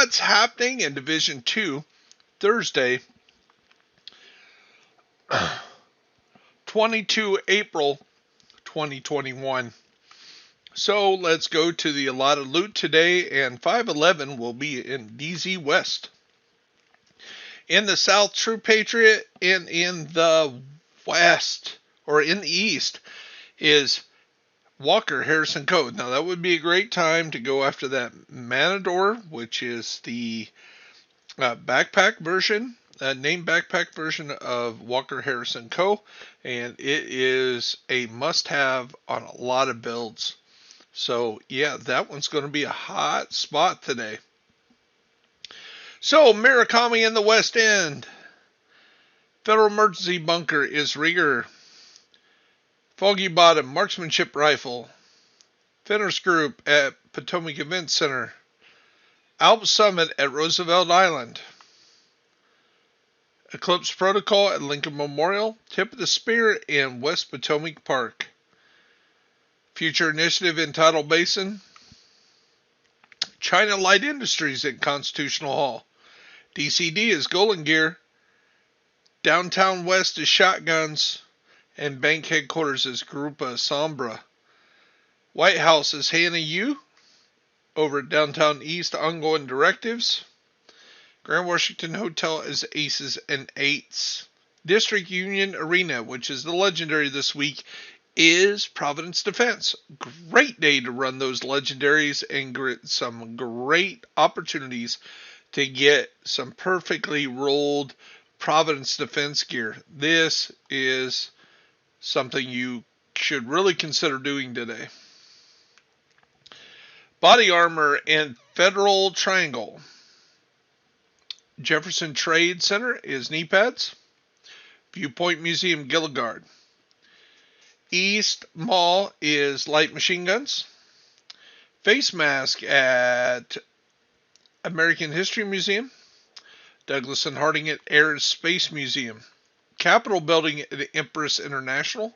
what's happening in Division 2 Thursday, 22 April 2021. So let's go to the allotted loot today, and 511 will be in DZ West. In the South, True Patriot, and in the West, or in the East, is Walker Harrison Code. Now that would be a great time to go after that Matador, which is the backpack version, named backpack version of Walker Harrison Co. And it is a must-have on a lot of builds. So yeah, that one's going to be a hot spot today. So Murakami in the West End. Federal Emergency Bunker is Rieger. Foggy Bottom Marksmanship Rifle. Finners Group at Potomac Event Center. Alps Summit at Roosevelt Island. Eclipse Protocol at Lincoln Memorial. Tip of the Spear in West Potomac Park. Future Initiative in Tidal Basin. China Light Industries at Constitutional Hall. DCD is Golden Gear. Downtown West is Shotguns. And bank headquarters is Grupa Sombra. White House is Hannah Yu. Over at Downtown East, Ongoing Directives. Grand Washington Hotel is Aces and Eights. District Union Arena, which is the legendary this week, is Providence Defense. Great day to run those legendaries and get some great opportunities to get some perfectly rolled Providence Defense gear. This is something you should really consider doing today. Body Armor in Federal Triangle. Jefferson Trade Center is Knee Pads. Viewpoint Museum Gilligard. East Mall is Light Machine Guns. Face Mask at American History Museum. Douglas and Harding at Air and Space Museum. Capitol Building at Empress International.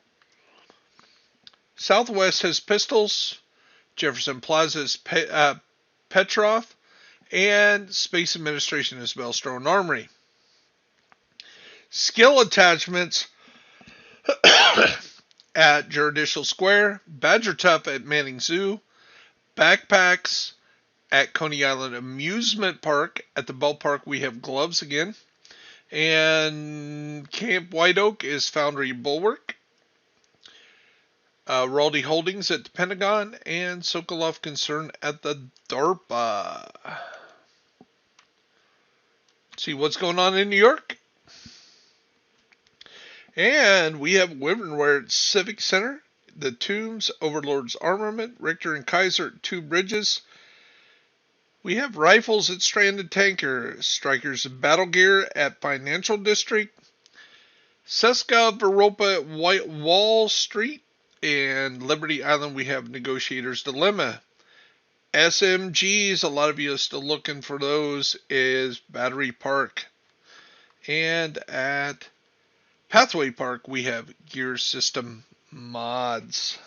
Southwest has Pistols. Jefferson Plaza is Petrov. And Space Administration is Bellstone Armory. Skill Attachments at Judicial Square. Badger Tough at Manning Zoo. Backpacks at Coney Island Amusement Park. At the ballpark we have gloves again. And Camp White Oak is Foundry Bulwark. Raldi Holdings at the Pentagon. And Sokolov Concern at the DARPA. See what's going on in New York. And we have Womenwear at Civic Center. The Tombs, Overlord's Armament, Richter and Kaiser at Two Bridges. We have Rifles at Stranded Tanker, Strikers Battle Gear at Financial District, Seska Veropa at White Wall Street, and Liberty Island we have Negotiator's Dilemma. SMGs, a lot of you are still looking for those, is Battery Park. And at Pathway Park we have Gear System Mods.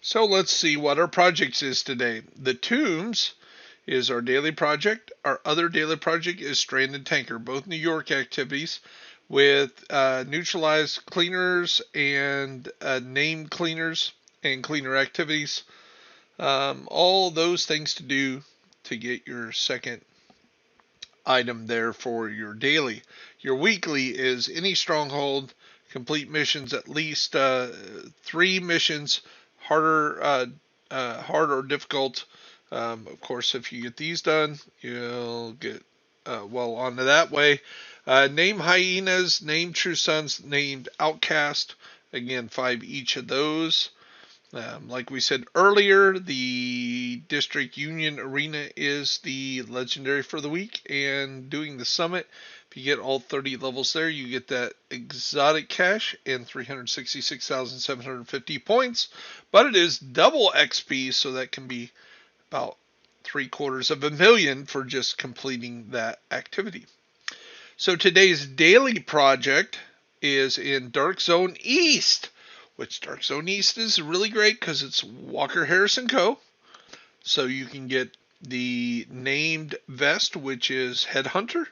So let's see what our projects is today. The Tombs is our daily project. Our other daily project is Stranded Tanker, both New York activities with neutralized cleaners and named cleaners and cleaner activities. All those things to do to get your second item there for your daily. Your weekly is any stronghold, complete missions, at least 3 missions, hard or difficult. Of course, if you get these done, you'll get well onto that way. Name Hyenas, Name True Sons, Named Outcast. Again, 5 each of those. Like we said earlier, the District Union Arena is the legendary for the week, and doing the summit, if you get all 30 levels there, you get that exotic cash and 366,750 points, but it is double XP, so that can be about 750,000 for just completing that activity. So today's daily project is in Dark Zone East, which Dark Zone East is really great because it's Walker Harrison Co. So you can get the named vest, which is Headhunter,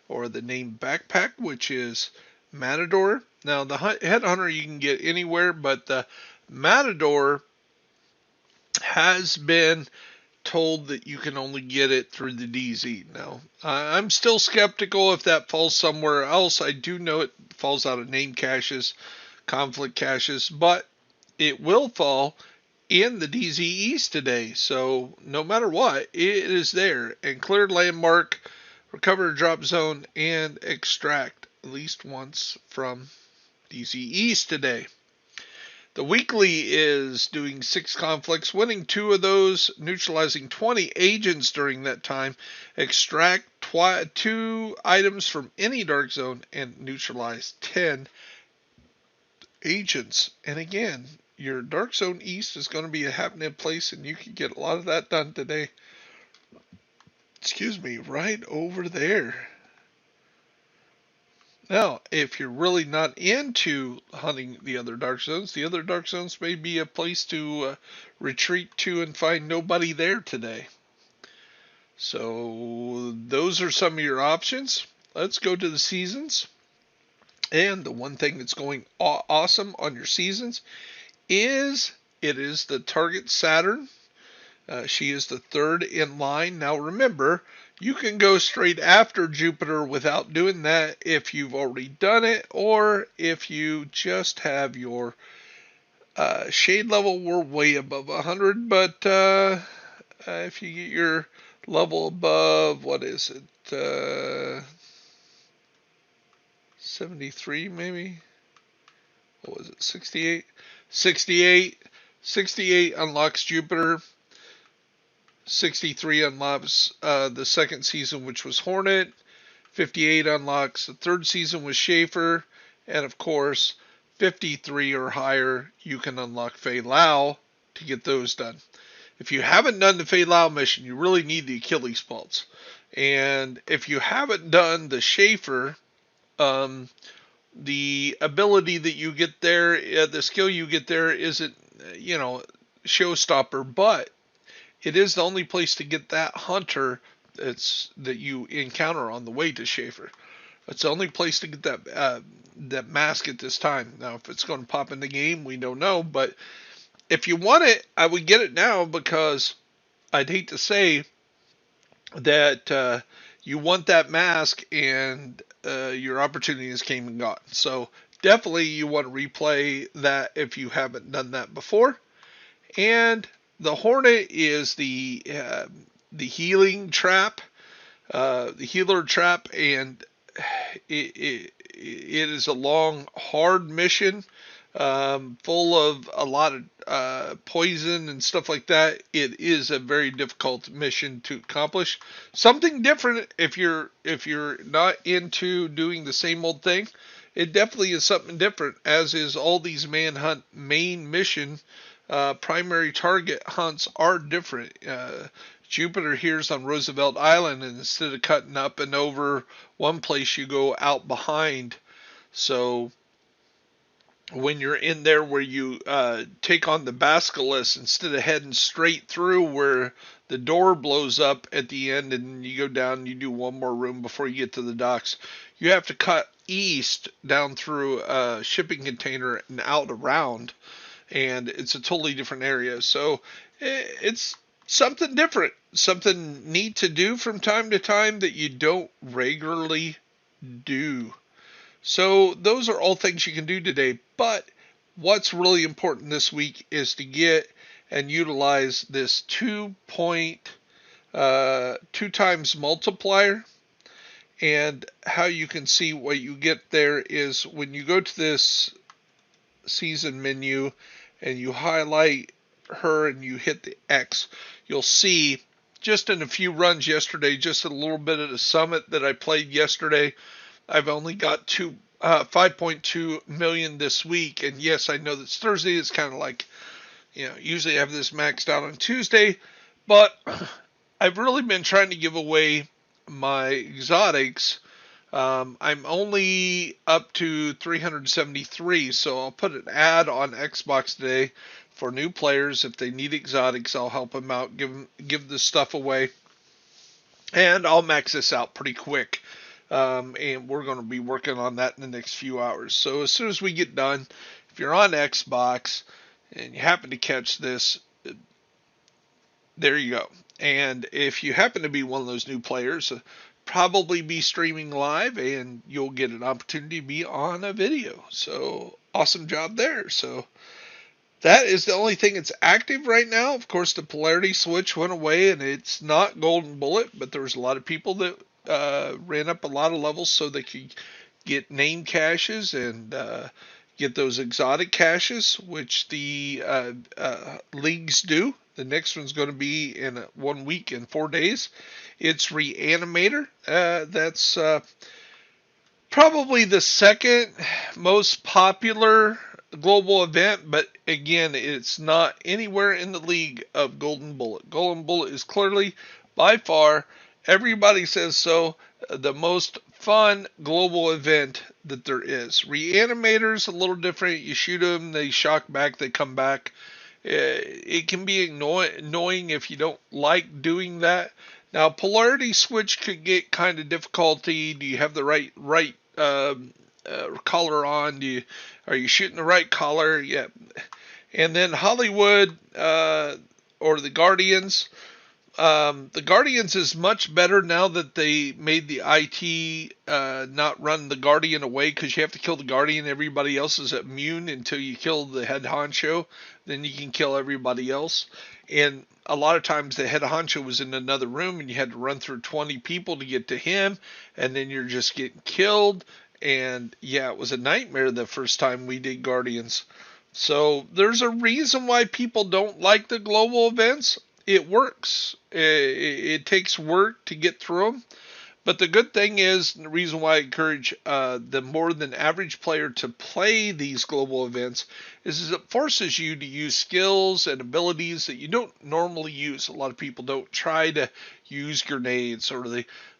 or the named backpack, which is Matador. Now, the Headhunter you can get anywhere, but the Matador has been told that you can only get it through the DZ. Now, I'm still skeptical if that falls somewhere else. I do know it falls out of name caches, conflict caches, but it will fall in the DZ East today. So no matter what, it is there. And cleared landmark, recover a drop zone, and extract at least once from DZ East today. The weekly is doing 6 conflicts, winning 2 of those, neutralizing 20 agents during that time, extract 2 items from any dark zone, and neutralize 10 agents. And again, your dark zone east is going to be a happening place, and you can get a lot of that done today. Excuse me, right over there. Now, if you're really not into hunting the other dark zones may be a place to retreat to and find nobody there today. So those are some of your options. Let's go to the seasons. And the one thing that's going awesome on your seasons is it is the target Saturn. She is the 3rd in line. Now remember, you can go straight after Jupiter without doing that if you've already done it, or if you just have your shade level. We're way above 100, but if you get your level above, what is it, 73 maybe? What was it, 68? 68 unlocks Jupiter. 63 unlocks the 2nd season, which was Hornet. 58 unlocks the 3rd season with Schaefer. And of course, 53 or higher, you can unlock Fei Lao to get those done. If you haven't done the Fei Lao mission, you really need the Achilles pulse. And if you haven't done the Schaefer, the ability that you get there, the skill you get there isn't, showstopper, but it is the only place to get that hunter that you encounter on the way to Schaefer. It's the only place to get that mask at this time. Now, if it's going to pop in the game, we don't know. But if you want it, I would get it now, because I'd hate to say that you want that mask and your opportunities came and gone. So definitely you want to replay that if you haven't done that before. And the Hornet is the healing trap, the healer trap, and it is a long, hard mission, full of a lot of poison and stuff like that. It is a very difficult mission to accomplish. Something different if you're not into doing the same old thing. It definitely is something different, as is all these Manhunt main mission. Primary target hunts are different. Jupiter here is on Roosevelt Island, and instead of cutting up and over one place, you go out behind. So when you're in there where you take on the Basilisk, instead of heading straight through where the door blows up at the end and you go down and you do one more room before you get to the docks, you have to cut east down through a shipping container and out around. And it's a totally different area. So it's something different, something neat to do from time to time that you don't regularly do. So those are all things you can do today. But what's really important this week is to get and utilize this 2 times multiplier. And how you can see what you get there is when you go to this season menu and you highlight her and you hit the X, you'll see just in a few runs yesterday, just a little bit of the summit that I played yesterday, I've only got 5.2 million this week. And yes, I know that's Thursday. It's kind of like, usually I have this maxed out on Tuesday, but I've really been trying to give away my exotics. I'm only up to 373, so I'll put an ad on Xbox today for new players. If they need exotics, I'll help them out, give the stuff away, and I'll max this out pretty quick. And we're going to be working on that in the next few hours. So as soon as we get done, if you're on Xbox and you happen to catch this, there you go. And if you happen to be one of those new players, probably be streaming live and you'll get an opportunity to be on a video. So awesome job there. So that is the only thing that's active right now. Of course, the polarity switch went away and it's not golden bullet, but there was a lot of people that ran up a lot of levels so they could get name caches and get those exotic caches, which the leagues do. The next one's going to be in 1 week and 4 days. It's Reanimator. That's probably the second most popular global event, but again, it's not anywhere in the league of Golden Bullet. Golden Bullet is clearly, by far, everybody says so, the most fun global event that there is. Reanimator's a little different. You shoot them, they shock back, they come back. It can be annoying if you don't like doing that. Now, polarity switch could get kind of difficulty. Do you have the right collar on? Are you shooting the right collar? Yeah. And then Hollywood or the Guardians. The Guardians is much better now that they made the IT not run the Guardian away, because you have to kill the Guardian. Everybody else is immune until you kill the head honcho. Then you can kill everybody else. And a lot of times the head honcho was in another room and you had to run through 20 people to get to him. And then you're just getting killed. And yeah, it was a nightmare the first time we did Guardians. So there's a reason why people don't like the global events. It works. It takes work to get through them. But the good thing is, the reason why I encourage the more than average player to play these global events is it forces you to use skills and abilities that you don't normally use. A lot of people don't try to use grenades, or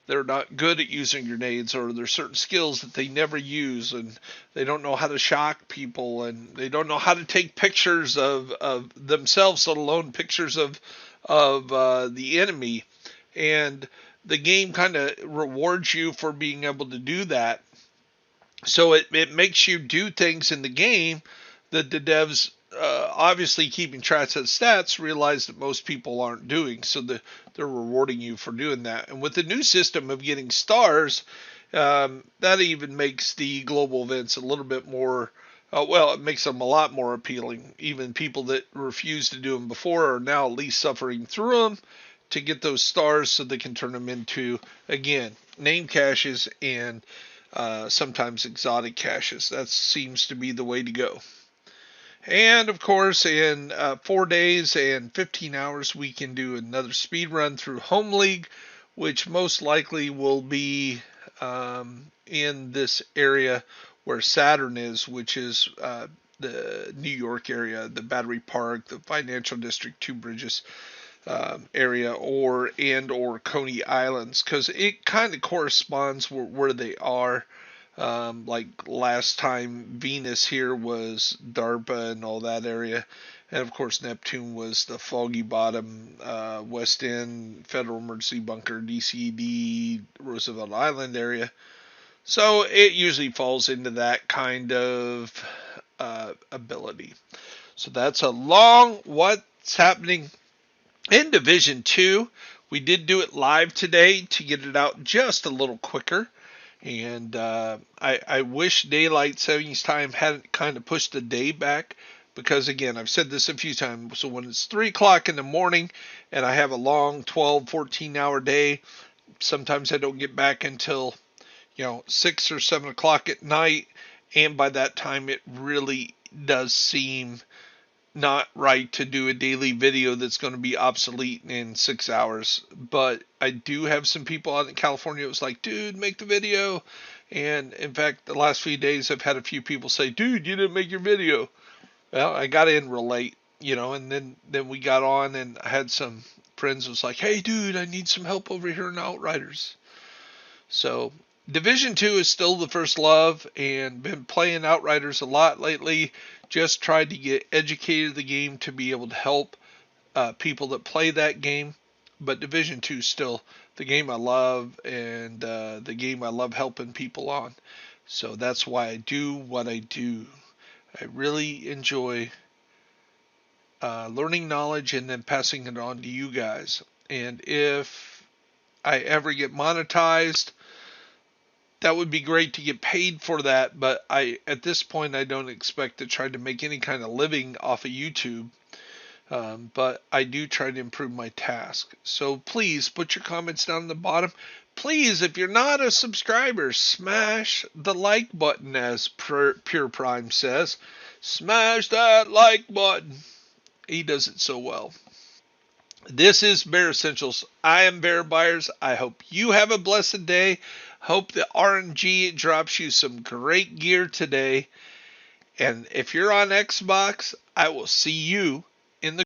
they're not good at using grenades, or there's certain skills that they never use, and they don't know how to shock people, and they don't know how to take pictures of themselves, let alone pictures of the enemy. And the game kind of rewards you for being able to do that. So it makes you do things in the game that the devs, obviously keeping track of the stats, realize that most people aren't doing. So they're rewarding you for doing that. And with the new system of getting stars, that even makes the global events a little bit more, it makes them a lot more appealing. Even people that refused to do them before are now at least suffering through them to get those stars so they can turn them into, again, name caches and sometimes exotic caches. That seems to be the way to go. And of course, in 4 days and 15 hours, we can do another speed run through Home League, which most likely will be in this area where Saturn is, which is the New York area, the Battery Park, the Financial District, Two Bridges area, or Coney Islands, because it kind of corresponds where they are. Like last time, Venus here was DARPA and all that area, and of course Neptune was the Foggy Bottom, West End, Federal Emergency Bunker, DCD, Roosevelt Island area. So it usually falls into that kind of ability. So that's a long what's happening in Division 2. We did do it live today to get it out just a little quicker. And I wish daylight savings time hadn't kind of pushed the day back, because, again, I've said this a few times. So when it's 3 o'clock in the morning and I have a long 12, 14-hour day, sometimes I don't get back until 6 or 7 o'clock at night. And by that time, it really does seem not right to do a daily video that's going to be obsolete in 6 hours. But I do have some people out in California that was like, dude, make the video. And in fact, the last few days I've had a few people say, dude, you didn't make your video. Well, I got in real late, and then we got on, and I had some friends who was like, hey dude, I need some help over here in Outriders. So Division 2 is still the first love, and been playing Outriders a lot lately. Just tried to get educated in the game to be able to help people that play that game. But Division 2 is still the game I love, and the game I love helping people on. So that's why I do what I do. I really enjoy learning knowledge and then passing it on to you guys. And if I ever get monetized, that would be great to get paid for that. But at this point, I don't expect to try to make any kind of living off of YouTube. But I do try to improve my task. So please put your comments down at the bottom. Please, if you're not a subscriber, smash the like button, as Pure Prime says. Smash that like button. He does it so well. This is Bear Essentials. I am Bear Byers. I hope you have a blessed day. Hope the RNG drops you some great gear today. And if you're on Xbox, I will see you